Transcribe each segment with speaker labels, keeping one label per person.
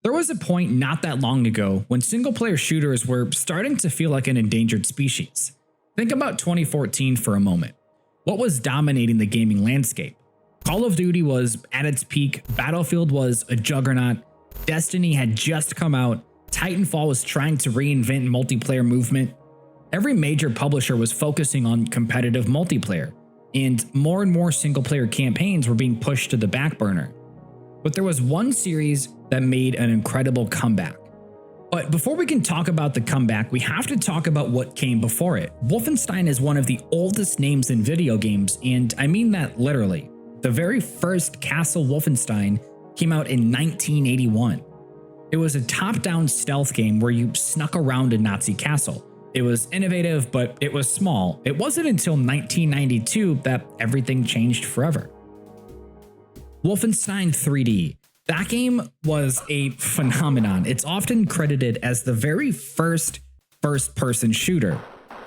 Speaker 1: There was a point not that long ago when single-player shooters were starting to feel like an endangered species. Think about 2014 for a moment. What was dominating the gaming landscape? Call of Duty was at its peak, Battlefield was a juggernaut, Destiny had just come out, Titanfall was trying to reinvent multiplayer movement. Every major publisher was focusing on competitive multiplayer, and more single-player campaigns were being pushed to the back burner. But there was one series that made an incredible comeback. But before we can talk about the comeback, we have to talk about what came before it. Wolfenstein is one of the oldest names in video games, and I mean that literally. The very first Castle Wolfenstein came out in 1981. It was a top-down stealth game where you snuck around a Nazi castle. It was innovative, but it was small. It wasn't until 1992 that everything changed forever. Wolfenstein 3D. That game was a phenomenon. It's often credited as the very first-person shooter.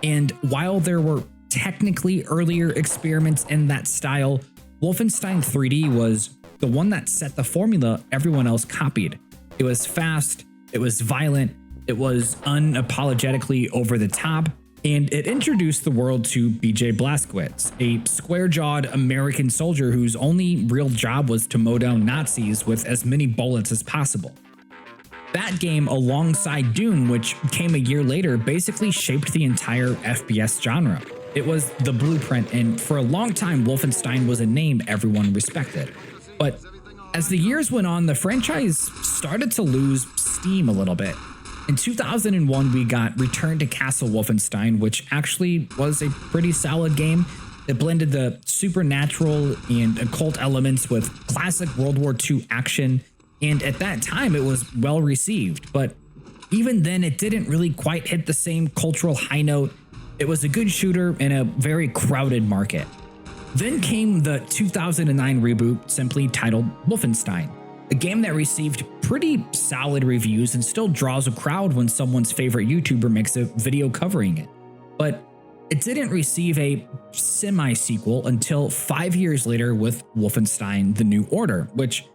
Speaker 1: And while there were technically earlier experiments in that style, Wolfenstein 3D was the one that set the formula everyone else copied. It was fast, it was violent, it was unapologetically over the top, and it introduced the world to BJ Blazkowicz, a square-jawed American soldier whose only real job was to mow down Nazis with as many bullets as possible. That game, alongside Doom, which came a year later, basically shaped the entire FPS genre. It was the blueprint, and for a long time, Wolfenstein was a name everyone respected. But as the years went on, the franchise started to lose steam a little bit. In 2001, we got Return to Castle Wolfenstein, which actually was a pretty solid game. It blended the supernatural and occult elements with classic World War II action, and at that time it was well received, but even then it didn't really quite hit the same cultural high note. It was a good shooter in a very crowded market. Then came the 2009 reboot, simply titled Wolfenstein, a game that received pretty solid reviews and still draws a crowd when someone's favorite YouTuber makes a video covering it. But it didn't receive a semi-sequel until 5 years later with Wolfenstein: The New Order, which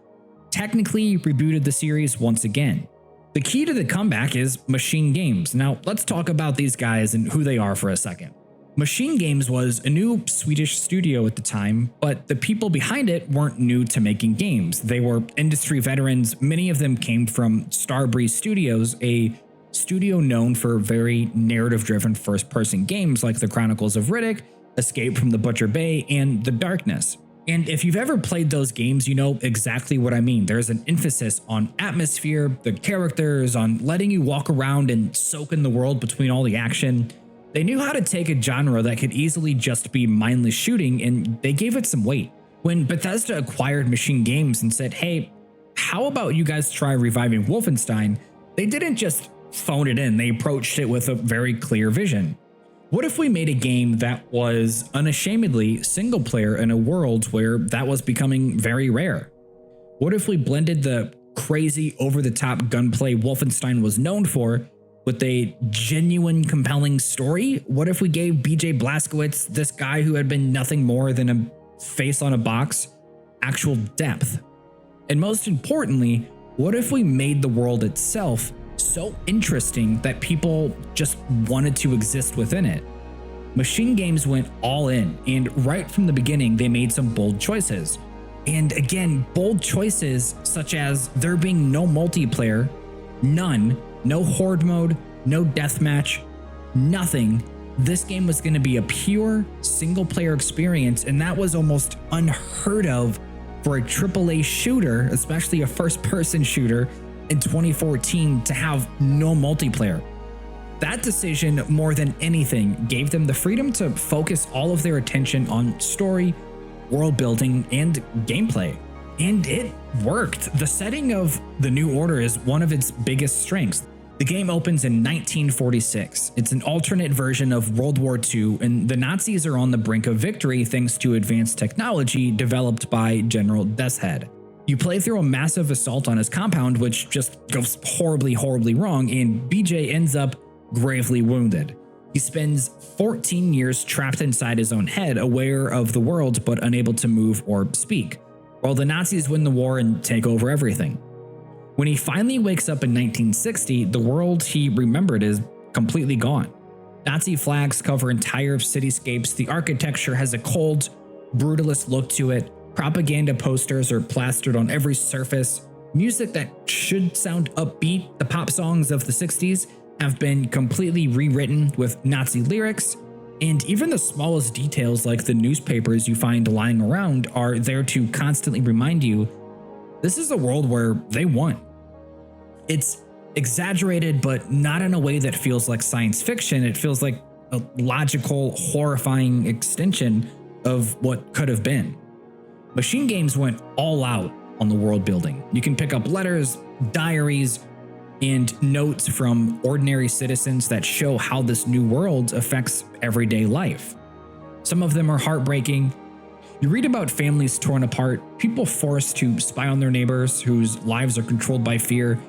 Speaker 1: technically rebooted the series once again. The key to the comeback is MachineGames. Now, let's talk about these guys and who they are for a second. MachineGames was a new Swedish studio at the time, but the people behind it weren't new to making games. They were industry veterans. Many of them came from Starbreeze Studios, a studio known for very narrative-driven first-person games like The Chronicles of Riddick, Escape from the Butcher Bay, and The Darkness. And if you've ever played those games, you know exactly what I mean. There's an emphasis on atmosphere, the characters, on letting you walk around and soak in the world between all the action. They knew how to take a genre that could easily just be mindless shooting, and they gave it some weight. When Bethesda acquired MachineGames and said, hey, how about you guys try reviving Wolfenstein, they didn't just phone it in, they approached it with a very clear vision. What if we made a game that was unashamedly single player in a world where that was becoming very rare? What if we blended the crazy over-the-top gunplay Wolfenstein was known for with a genuine, compelling story? What if we gave BJ Blazkowicz, this guy who had been nothing more than a face on a box, actual depth? And most importantly, what if we made the world itself so interesting that people just wanted to exist within it? MachineGames went all in, and right from the beginning, they made some bold choices. And again, bold choices such as there being no multiplayer, none, no horde mode, no deathmatch, nothing. This game was going to be a pure single player experience, and that was almost unheard of for a AAA shooter, especially a first person shooter in 2014, to have no multiplayer. That decision, more than anything, gave them the freedom to focus all of their attention on story, world building, and gameplay. And it worked. The setting of The New Order is one of its biggest strengths. The game opens in 1946. It's an alternate version of World War II, and the Nazis are on the brink of victory thanks to advanced technology developed by General Deathshead. You play through a massive assault on his compound, which just goes horribly wrong, and BJ ends up gravely wounded. He spends 14 years trapped inside his own head, aware of the world but unable to move or speak, while the Nazis win the war and take over everything. When he finally wakes up in 1960, the world he remembered is completely gone. Nazi flags cover entire cityscapes, the architecture has a cold, brutalist look to it, propaganda posters are plastered on every surface, music that should sound upbeat, the pop songs of the 60s, have been completely rewritten with Nazi lyrics, and even the smallest details like the newspapers you find lying around are there to constantly remind you this is a world where they won. It's exaggerated, but not in a way that feels like science fiction. It feels like a logical, horrifying extension of what could have been. MachineGames went all out on the world building. You can pick up letters, diaries, and notes from ordinary citizens that show how this new world affects everyday life. Some of them are heartbreaking. You read about families torn apart, people forced to spy on their neighbors whose lives are controlled by fear.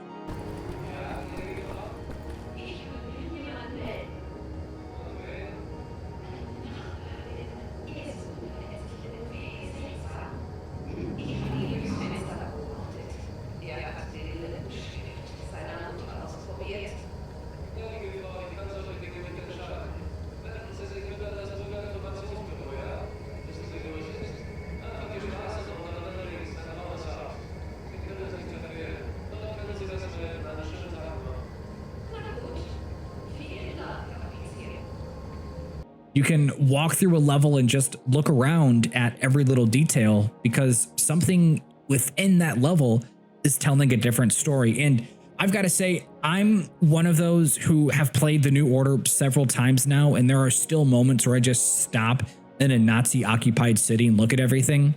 Speaker 1: You can walk through a level and just look around at every little detail because something within that level is telling a different story. And I've got to say, I'm one of those who have played the New Order several times now, and there are still moments where I just stop in a Nazi-occupied city and look at everything.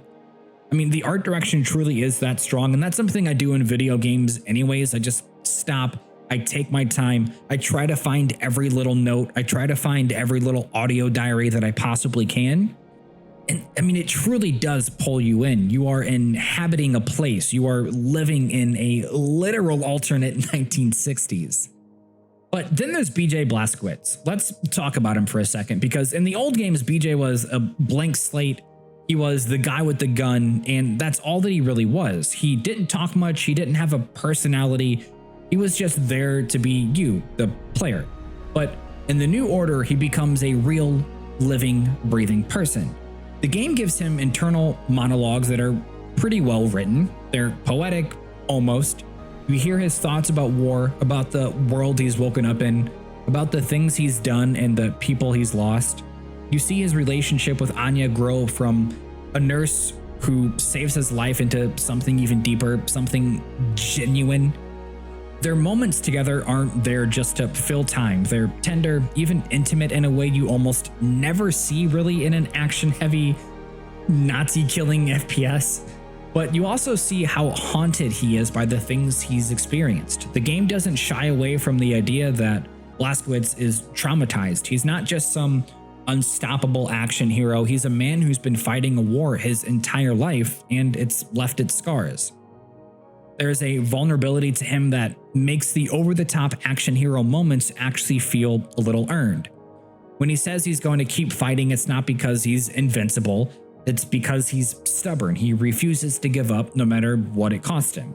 Speaker 1: I mean, the art direction truly is that strong, and that's something I do in video games anyways. I just stop. I take my time. I try to find every little note. I try to find every little audio diary that I possibly can. And I mean, it truly does pull you in. You are inhabiting a place. You are living in a literal alternate 1960s. But then there's BJ Blazkowicz. Let's talk about him for a second, because in the old games, BJ was a blank slate. He was the guy with the gun, and that's all that he really was. He didn't talk much. He didn't have a personality. He was just there to be you, the player. But in the New Order, he becomes a real, living, breathing person. The game gives him internal monologues that are pretty well written. They're poetic, almost. You hear his thoughts about war, about the world he's woken up in, about the things he's done and the people he's lost. You see his relationship with Anya grow from a nurse who saves his life into something even deeper, something genuine. Their moments together aren't there just to fill time. They're tender, even intimate in a way you almost never see really in an action-heavy Nazi-killing FPS. But you also see how haunted he is by the things he's experienced. The game doesn't shy away from the idea that Blazkowicz is traumatized. He's not just some unstoppable action hero. He's a man who's been fighting a war his entire life, and it's left its scars. There's a vulnerability to him that makes the over-the-top action hero moments actually feel a little earned. When he says he's going to keep fighting, it's not because he's invincible, it's because he's stubborn. He refuses to give up no matter what it costs him.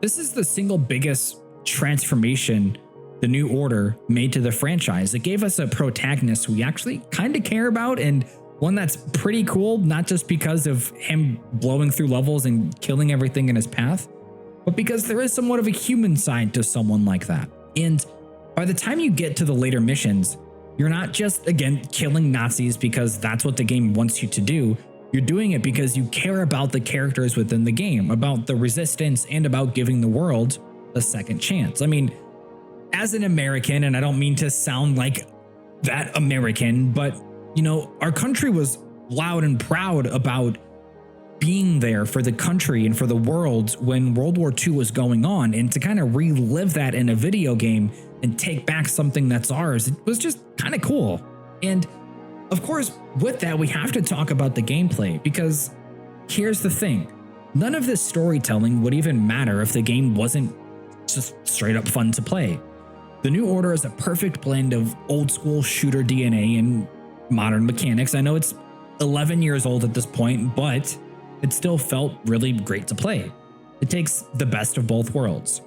Speaker 1: This is the single biggest transformation the New Order made to the franchise. It gave us a protagonist we actually kind of care about, and one that's pretty cool, not just because of him blowing through levels and killing everything in his path, but because there is somewhat of a human side to someone like that. And by the time you get to the later missions, you're not just, again, killing Nazis because that's what the game wants you to do. You're doing it because you care about the characters within the game, about the resistance, and about giving the world a second chance. I mean, as an American, and I don't mean to sound like that American, but you know, our country was loud and proud about being there for the country and for the world when World War II was going on, and to kind of relive that in a video game and take back something that's ours, it was just kind of cool. And of course, with that, we have to talk about the gameplay, because here's the thing. None of this storytelling would even matter if the game wasn't just straight up fun to play. The New Order is a perfect blend of old school shooter DNA and modern mechanics. I know it's 11 years old at this point, but it still felt really great to play. It takes the best of both worlds.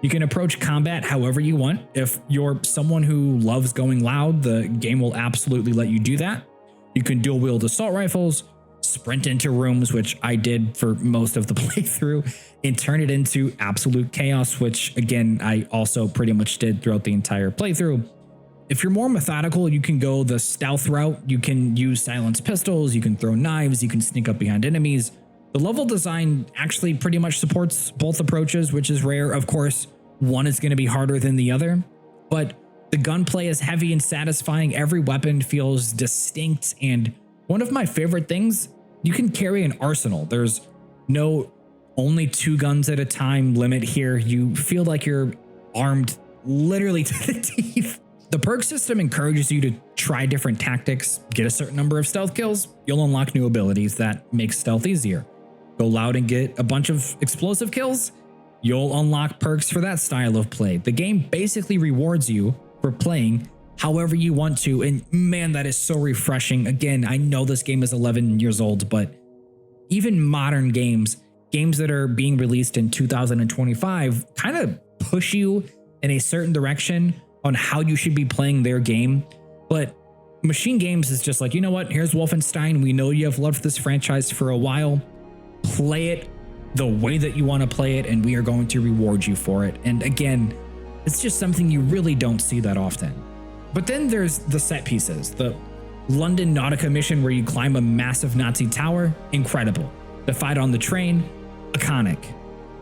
Speaker 1: You can approach combat however you want. If you're someone who loves going loud, the game will absolutely let you do that. You can dual wield assault rifles, sprint into rooms, which I did for most of the playthrough, and turn it into absolute chaos, which again, I also pretty much did throughout the entire playthrough. If you're more methodical, you can go the stealth route. You can use silenced pistols, you can throw knives, you can sneak up behind enemies. The level design actually pretty much supports both approaches, which is rare. Of course, one is going to be harder than the other, but the gunplay is heavy and satisfying. Every weapon feels distinct, and one of my favorite things, you can carry an arsenal. There's no only 2 guns at a time limit here. You feel like you're armed literally to the teeth. The perk system encourages you to try different tactics, get a certain number of stealth kills, you'll unlock new abilities that make stealth easier. Go loud and get a bunch of explosive kills, you'll unlock perks for that style of play. The game basically rewards you for playing however you want to, and man, that is so refreshing. Again, I know this game is 11 years old, but even modern games that are being released in 2025 kind of push you in a certain direction on how you should be playing their game. But MachineGames is just like, you know what, here's Wolfenstein. We know you have loved this franchise for a while. Play it the way that you want to play it, and we are going to reward you for it. And again, it's just something you really don't see that often. But then there's the set pieces. The London Nautica mission where you climb a massive Nazi tower, incredible. The fight on the train, iconic.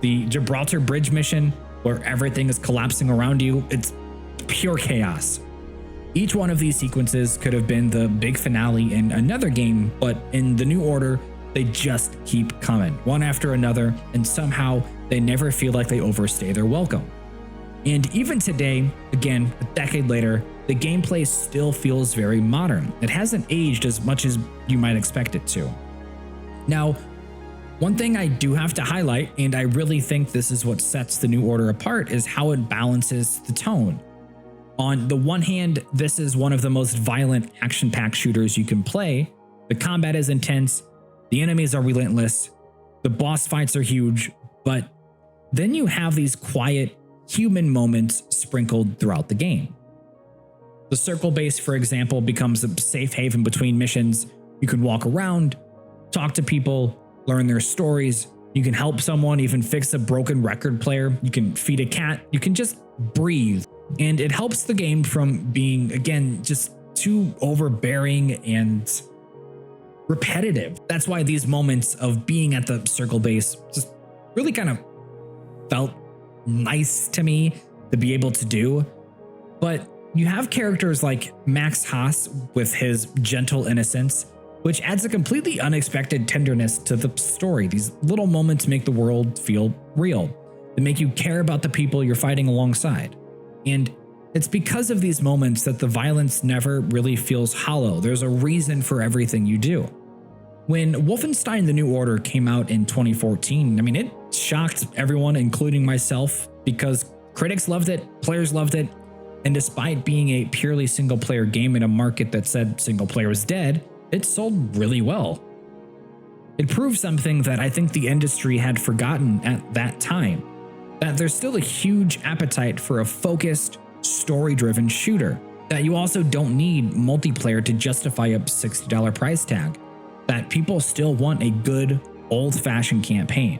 Speaker 1: The Gibraltar Bridge mission where everything is collapsing around you, it's pure chaos. Each one of these sequences could have been the big finale in another game, but in the New Order, they just keep coming, one after another, and somehow they never feel like they overstay their welcome. And even today, again, a decade later, the gameplay still feels very modern. It hasn't aged as much as you might expect it to. Now, one thing I do have to highlight, and I really think this is what sets the New Order apart, is how it balances the tone. On the one hand, this is one of the most violent action-packed shooters you can play. The combat is intense, the enemies are relentless, the boss fights are huge, but then you have these quiet, human moments sprinkled throughout the game. The circle base, for example, becomes a safe haven between missions. You can walk around, talk to people, learn their stories. You can help someone, even fix a broken record player. You can feed a cat. You can just breathe. And it helps the game from being, again, just too overbearing and repetitive. That's why these moments of being at the circle base just really kind of felt nice to me to be able to do. But you have characters like Max Haas with his gentle innocence, which adds a completely unexpected tenderness to the story. These little moments make the world feel real. They make you care about the people you're fighting alongside. And it's because of these moments that the violence never really feels hollow. There's a reason for everything you do. When Wolfenstein: The New Order came out in 2014, I mean, it shocked everyone, including myself, because critics loved it, players loved it, and despite being a purely single-player game in a market that said single-player is dead, it sold really well. It proved something that I think the industry had forgotten at that time, that there's still a huge appetite for a focused, story-driven shooter, that you also don't need multiplayer to justify a $60 price tag, that people still want a good, old-fashioned campaign.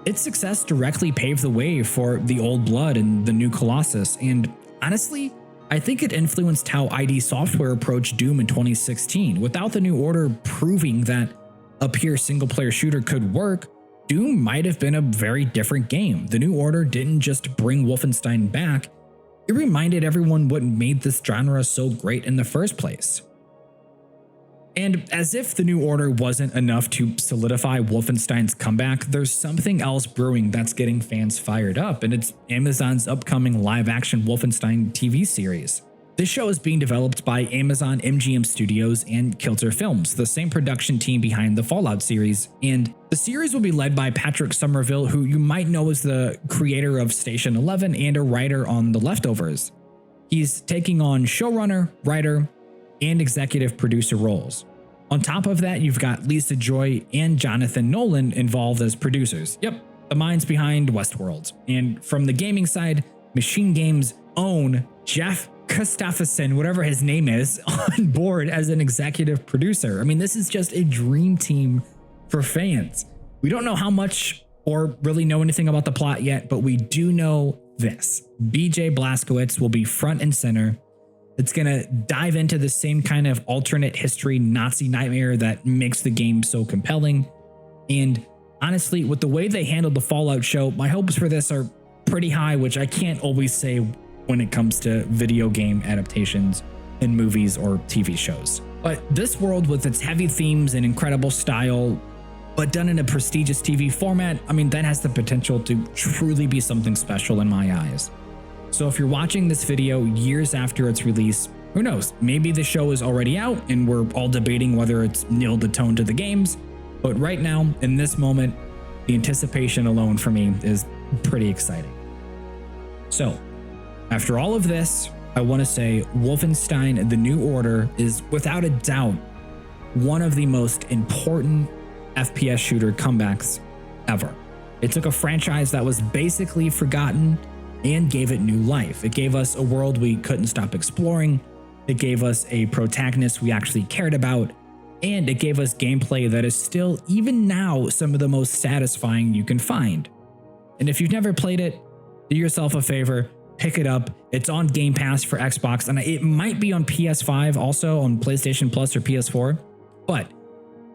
Speaker 1: Its success directly paved the way for the Old Blood and the New Colossus, and honestly, I think it influenced how ID Software approached Doom in 2016. Without the New Order proving that a pure single-player shooter could work, Doom might have been a very different game. The New Order didn't just bring Wolfenstein back, it reminded everyone what made this genre so great in the first place. And as if the New Order wasn't enough to solidify Wolfenstein's comeback, there's something else brewing that's getting fans fired up, and it's Amazon's upcoming live-action Wolfenstein TV series. This show is being developed by Amazon MGM Studios and Kilter Films, the same production team behind the Fallout series, and the series will be led by Patrick Somerville, who you might know as the creator of Station 11 and a writer on The Leftovers. He's taking on showrunner, writer, and executive producer roles. On top of that, you've got Lisa Joy and Jonathan Nolan involved as producers. Yep, the minds behind Westworld. And from the gaming side, MachineGames' own Jeff Christopherson, whatever his name is, on board as an executive producer. I mean, this is just a dream team for fans. We don't know how much or really know anything about the plot yet, but we do know this. BJ Blazkowicz will be front and center. It's going to dive into the same kind of alternate history Nazi nightmare that makes the game so compelling. And honestly, with the way they handled the Fallout show, my hopes for this are pretty high, which I can't always say when it comes to video game adaptations in movies or TV shows. But this world, with its heavy themes and incredible style, but done in a prestigious TV format, I mean, that has the potential to truly be something special in my eyes. So if you're watching this video years after its release, who knows, maybe the show is already out and we're all debating whether it's nailed the tone to the games. But right now, in this moment, the anticipation alone for me is pretty exciting. So after all of this, I want to say Wolfenstein: The New Order is without a doubt one of the most important FPS shooter comebacks ever. It took a franchise that was basically forgotten and gave it new life. It gave us a world we couldn't stop exploring. It gave us a protagonist we actually cared about. And it gave us gameplay that is still, even now, some of the most satisfying you can find. And if you've never played it, do yourself a favor, pick it up. It's on Game Pass for Xbox, and it might be on PS5 also, on PlayStation Plus or PS4. But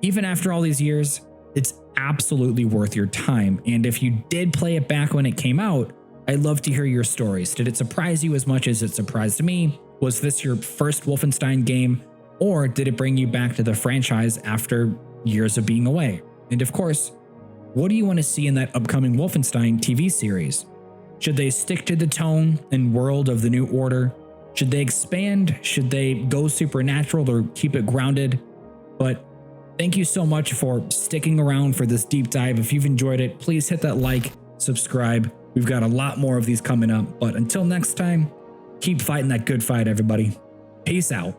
Speaker 1: even after all these years, it's absolutely worth your time. And if you did play it back when it came out, I'd love to hear your stories. Did it surprise you as much as it surprised me? Was this your first Wolfenstein game? Or did it bring you back to the franchise after years of being away? And of course, what do you want to see in that upcoming Wolfenstein TV series? Should they stick to the tone and world of the New Order? Should they expand? Should they go supernatural or keep it grounded? But thank you so much for sticking around for this deep dive. If you've enjoyed it, please hit that like, subscribe. We've got a lot more of these coming up. But until next time, keep fighting that good fight, everybody. Peace out.